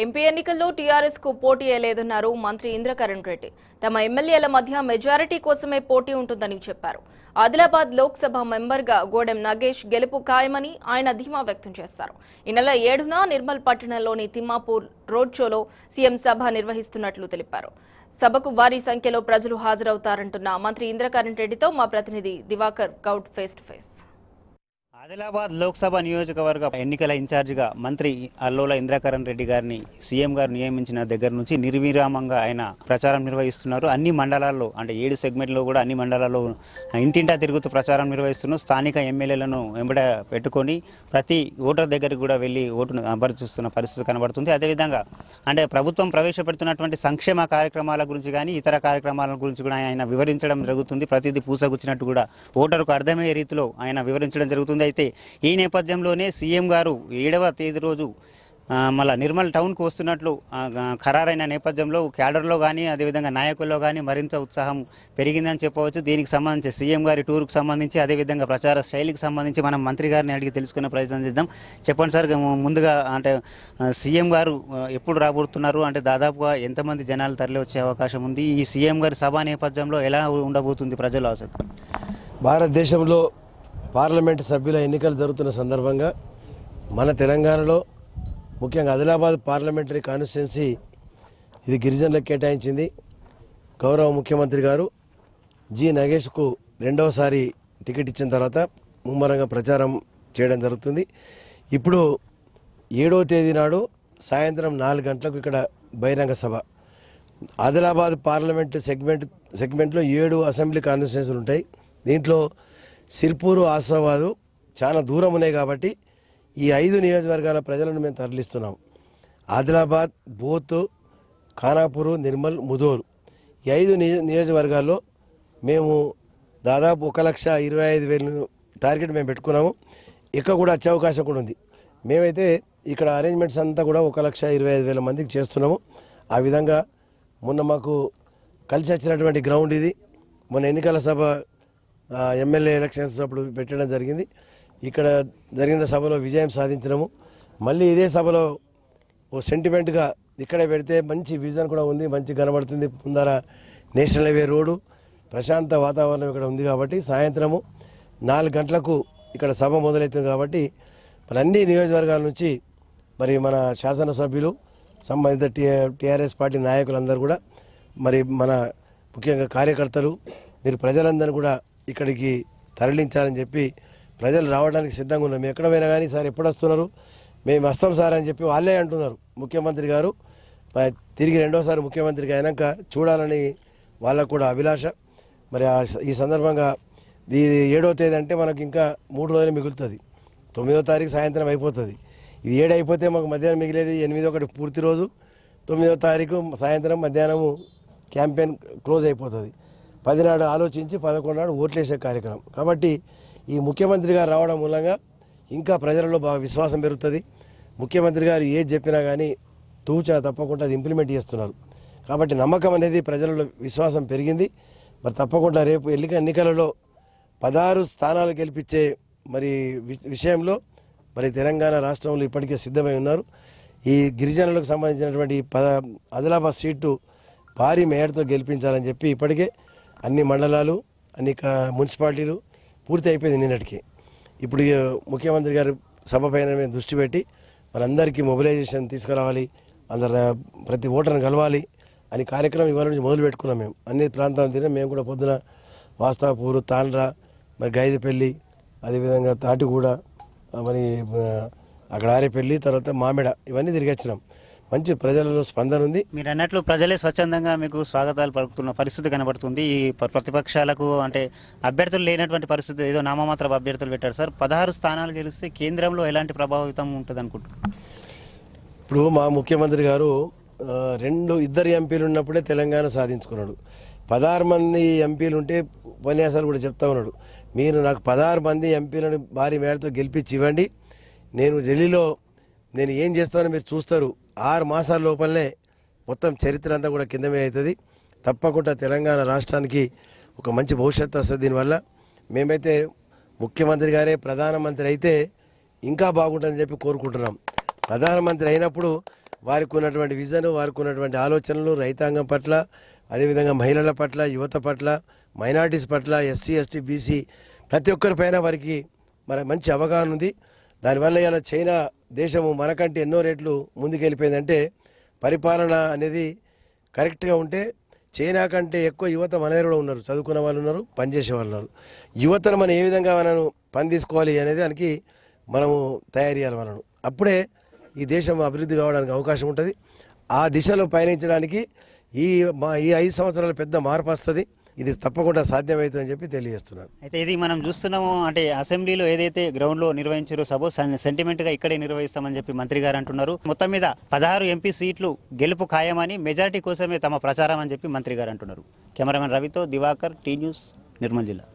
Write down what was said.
MP ఎన్నికల్లో TRS కు పోటీ లేదన్నారు మంత్రి ఇంద్రకరణ్ రెడ్డి. తమ ఎమ్మెల్యేల మధ్య మెజారిటీ కోసమే పోటీ ఉంటుందని చెప్పారు. ఆదిలాబాద్ లోక్సభ మెంబర్గా గోడెం నాగేష్ గెలుపు ఖాయమని ఆయన ధీమా వ్యక్తం చేశారు. ఈ నెల 7న నిర్మల్ పట్టణంలోని తిమ్మాపూర్ రోడ్ షోలో సీఎం సభ నిర్వహిస్తున్నట్లు తెలిపారు. సభకు భారీ సంఖ్యలో ప్రజలు హాజరవుతారంటున్న మంత్రి ఇంద్రకరణ్ రెడ్డితో మా ప్రతినిధి Diwakar Goud face to face. Adilabad Lok Sabha నియోజకవర్గ ఎన్నికల ఇన్ఛార్జిగా మంత్రి అల్లోల ఇంద్రకరణ్ రెడ్డి గారిని సీఎం గారు నియమించిన దగ్గర నుంచి నిర్విరామంగా ఆయన ప్రచారం నిర్వహిస్తున్నారు. అన్ని మండలాల్లో అంటే 7 సెగ్మెంట్లో కూడా అన్ని మండలాల్లో ఇంటింటా తిరుగుతూ ప్రచారం నిర్వహిస్తున్నారు. స్థానిక ఎమ్మెల్యేలను వెంబడ పెట్టుకొని ప్రతి ఓటర్ దగ్గరికి కూడా వెళ్ళి ఓటును అభ్యర్థిస్తున్న పరిస్థితి కనబడుతుంది. అదేవిధంగా అంటే ప్రభుత్వం ప్రవేశపెడుతున్నటువంటి సంక్షేమ కార్యక్రమాల గురించి కానీ ఇతర కార్యక్రమాల గురించి కూడా ఆయన వివరించడం జరుగుతుంది. ప్రతిదీ పూసగుచ్చినట్టు కూడా ఓటరుకు అర్థమయ్యే రీతిలో ఆయన వివరించడం జరుగుతుంది. అయితే ఈ నేపథ్యంలోనే సీఎం గారు 7వ తేదీ రోజు మళ్ళీ నిర్మల్ టౌన్కు వస్తున్నట్లు ఖరారైన నేపథ్యంలో క్యాడర్లో కానీ అదేవిధంగా నాయకుల్లో కానీ మరింత ఉత్సాహం పెరిగిందని చెప్పవచ్చు. దీనికి సంబంధించి సీఎం గారి టూర్కు సంబంధించి అదేవిధంగా ప్రచార శైలికి సంబంధించి మనం మంత్రి గారిని అడిగి తెలుసుకునే ప్రయత్నం చేద్దాం. చెప్పండి సార్, ముందుగా అంటే సీఎం గారు ఎప్పుడు రాబోతున్నారు, అంటే దాదాపుగా ఎంతమంది జనాలు తరలి వచ్చే అవకాశం ఉంది, ఈ సీఎం గారి సభ నేపథ్యంలో ఎలా ఉండబోతుంది ప్రజలు అసలు? భారతదేశంలో పార్లమెంటు సభ్యుల ఎన్నికలు జరుగుతున్న సందర్భంగా మన తెలంగాణలో ముఖ్యంగా ఆదిలాబాద్ పార్లమెంటరీ కాన్స్టిట్యున్సీ ఇది గిరిజనులకు కేటాయించింది. గౌరవ ముఖ్యమంత్రి గారు జి నగేష్కు రెండవసారి టికెట్ ఇచ్చిన తర్వాత ముమ్మరంగా ప్రచారం చేయడం జరుగుతుంది. ఇప్పుడు 7వ తేదీ నాడు సాయంత్రం 4 గంటలకు ఇక్కడ బహిరంగ సభ. ఆదిలాబాద్ పార్లమెంటు సెగ్మెంట్లో 7 అసెంబ్లీ కాన్స్టిట్యున్సీలు ఉంటాయి. దీంట్లో సిర్పూరు, ఆసిఫాబాదు చాలా దూరం ఉన్నాయి కాబట్టి ఈ 5 నియోజకవర్గాల ప్రజలను మేము తరలిస్తున్నాం. ఆదిలాబాద్, బోత్, ఖానాపూరు, నిర్మల్, ముదోల్ ఈ 5 నియోజకవర్గాల్లో మేము దాదాపు 1,25,000 టార్గెట్ మేము పెట్టుకున్నాము. ఇక్కడ కూడా వచ్చే అవకాశం కూడా ఉంది. మేమైతే ఇక్కడ అరేంజ్మెంట్స్ అంతా కూడా 1,25,000 మందికి చేస్తున్నాము. ఆ విధంగా మొన్న మాకు కలిసి వచ్చినటువంటి గ్రౌండ్ ఇది. మొన్న ఎన్నికల సభ ఎమ్మెల్యే ఎలక్షన్స్ అప్పుడు పెట్టడం జరిగింది. ఇక్కడ జరిగిన సభలో విజయం సాధించినాము. మళ్ళీ ఇదే సభలో ఓ సెంటిమెంట్గా ఇక్కడే పెడితే మంచి విజన్ కూడా ఉంది, మంచి కనబడుతుంది. ముందర నేషనల్ హైవే రోడ్డు, ప్రశాంత వాతావరణం ఇక్కడ ఉంది కాబట్టి సాయంత్రము 4 గంటలకు ఇక్కడ సభ మొదలవుతుంది. కాబట్టి మరి అన్ని నియోజకవర్గాల నుంచి మరి మన శాసనసభ్యులు, సంబంధిత టీఆర్ఎస్ పార్టీ నాయకులందరూ కూడా మరి మన ముఖ్యంగా కార్యకర్తలు మీరు ప్రజలందరూ కూడా ఇక్కడికి తరలించాలని చెప్పి ప్రజలు రావడానికి సిద్ధంగా ఉన్నాం. మేము ఎక్కడ పోయినా కానీ సార్ ఎప్పుడు వస్తున్నారు, మేము వస్తాం సార్ అని చెప్పి వాళ్ళే అంటున్నారు. ముఖ్యమంత్రి గారు తిరిగి రెండోసారి ముఖ్యమంత్రికి అయినాక చూడాలని వాళ్ళకు కూడా అభిలాష. మరి ఈ సందర్భంగా ఇది 7వ తేదీ అంటే మనకి ఇంకా 3 రోజులు మిగులుతుంది. 9వ తారీఖు సాయంత్రం అయిపోతుంది. ఇది 7 అయిపోతే మాకు మధ్యాహ్నం మిగిలేది 8 పూర్తి రోజు. 9వ తారీఖు సాయంత్రం మధ్యాహ్నము క్యాంపెయిన్ క్లోజ్ అయిపోతుంది. 10 నాడు ఆలోచించి 11 నాడు ఓట్లేసే కార్యక్రమం. కాబట్టి ఈ ముఖ్యమంత్రి గారు రావడం మూలంగా ఇంకా ప్రజలలో బాగా విశ్వాసం పెరుగుతుంది. ముఖ్యమంత్రి గారు ఏది చెప్పినా కానీ తూచా తప్పకుండా అది ఇంప్లిమెంట్ చేస్తున్నారు. కాబట్టి నమ్మకం అనేది ప్రజలలో విశ్వాసం పెరిగింది. మరి తప్పకుండా రేపు ఎన్నికలలో 16 స్థానాలు గెలిపించే మరి విషయంలో మరి తెలంగాణ రాష్ట్రంలో ఇప్పటికే సిద్ధమై ఉన్నారు. ఈ గిరిజనులకు సంబంధించినటువంటి ఆదిలాబాద్ సీటు భారీ మేయర్తో గెలిపించాలని చెప్పి ఇప్పటికే అన్ని మండలాలు, అన్ని మున్సిపాలిటీలు పూర్తి అయిపోయింది నిన్నటికి. ఇప్పుడు ముఖ్యమంత్రి గారు సభ పైన మేము దృష్టి పెట్టి మనందరికీ మొబిలైజేషన్ తీసుకురావాలి, ప్రతి ఓటర్ని కలవాలి అని కార్యక్రమం ఇవాళ నుంచి మొదలు పెట్టుకున్నాం. మేము అన్ని ప్రాంతాలు తిరిగి మేము కూడా పొద్దున వాస్తాపూరు, తాండ్రా, మరి గైదపల్లి, అదేవిధంగా తాటిగూడ, మరి అక్కడ ఆరేపల్లి, తర్వాత మామిడ ఇవన్నీ తిరిగి వచ్చినాం. మంచి ప్రజలలో స్పందన ఉంది. మీరు అన్నట్లు ప్రజలే స్వచ్ఛందంగా మీకు స్వాగతాలు పలుకుతున్న పరిస్థితి కనబడుతుంది. ఈ ప్రతిపక్షాలకు అంటే అభ్యర్థులు లేనటువంటి పరిస్థితి, ఏదో నామమాత్ర అభ్యర్థులు పెట్టారు సార్. 16 స్థానాలు గెలిస్తే కేంద్రంలో ఎలాంటి ప్రభావితం ఉంటుంది అనుకుంటున్నారు? ఇప్పుడు మా ముఖ్యమంత్రి గారు 2 ఎంపీలు ఉన్నప్పుడే తెలంగాణ సాధించుకున్నాడు. 16 మంది ఎంపీలు ఉంటే ఉపన్యాసాలు కూడా చెప్తా ఉన్నాడు, మీరు నాకు 16 మంది ఎంపీలను భారీ మేరతో గెలిపించి ఇవ్వండి, నేను ఢిల్లీలో నేను ఏం చేస్తానో మీరు చూస్తారు. 6 మాసాల లోపలనే మొత్తం చరిత్ర అంతా కూడా కిందమే అవుతుంది. తప్పకుండా తెలంగాణ రాష్ట్రానికి ఒక మంచి భవిష్యత్తు వస్తుంది. దీనివల్ల మేమైతే ముఖ్యమంత్రి గారే ప్రధానమంత్రి అయితే ఇంకా బాగుంటుందని చెప్పి కోరుకుంటున్నాం. ప్రధానమంత్రి అయినప్పుడు వారికి ఉన్నటువంటి విజన్, వారికి ఉన్నటువంటి ఆలోచనలు రైతాంగం పట్ల, అదేవిధంగా మహిళల పట్ల, యువత పట్ల, మైనారిటీస్ పట్ల, ఎస్సీ ఎస్టీ బీసీ ప్రతి ఒక్కరిపైన వారికి మంచి అవగాహన ఉంది. దానివల్ల ఇలా చైనా దేశము మనకంటే ఎన్నో రేట్లు ముందుకెళ్ళిపోయిందంటే పరిపాలన అనేది కరెక్ట్గా ఉంటే చైనా కంటే ఎక్కువ యువత మన దగ్గర కూడా ఉన్నారు, చదువుకున్న వాళ్ళు ఉన్నారు, పనిచేసే వాళ్ళు ఉన్నారు. యువతను మనం ఏ విధంగా మనం పని తీసుకోవాలి అనేది దానికి మనము తయారు చేయాలి మనను. అప్పుడే ఈ దేశం అభివృద్ధి కావడానికి అవకాశం ఉంటుంది. ఆ దిశలో పయనించడానికి ఈ 5 సంవత్సరాలు పెద్ద మార్పు వస్తుంది. ఇది తప్పకుండా సాధ్యమవుతుందని చెప్పి తెలియజేస్తున్నాను. అయితే ఇది మనం చూస్తున్నాము, అంటే అసెంబ్లీలో ఏదైతే గ్రౌండ్లో నిర్వహించారో సభ సెంటిమెంట్గా ఇక్కడే నిర్వహిస్తామని చెప్పి మంత్రి గారు అంటున్నారు. మొత్తం మీద 16 ఎంపీ సీట్లు గెలుపు ఖాయమని, మెజారిటీ కోసమే తమ ప్రచారం అని చెప్పి మంత్రి గారు అంటున్నారు. కెమెరామెన్ రవితో దివాకర్, టీ న్యూస్, నిర్మల్ జిల్లా.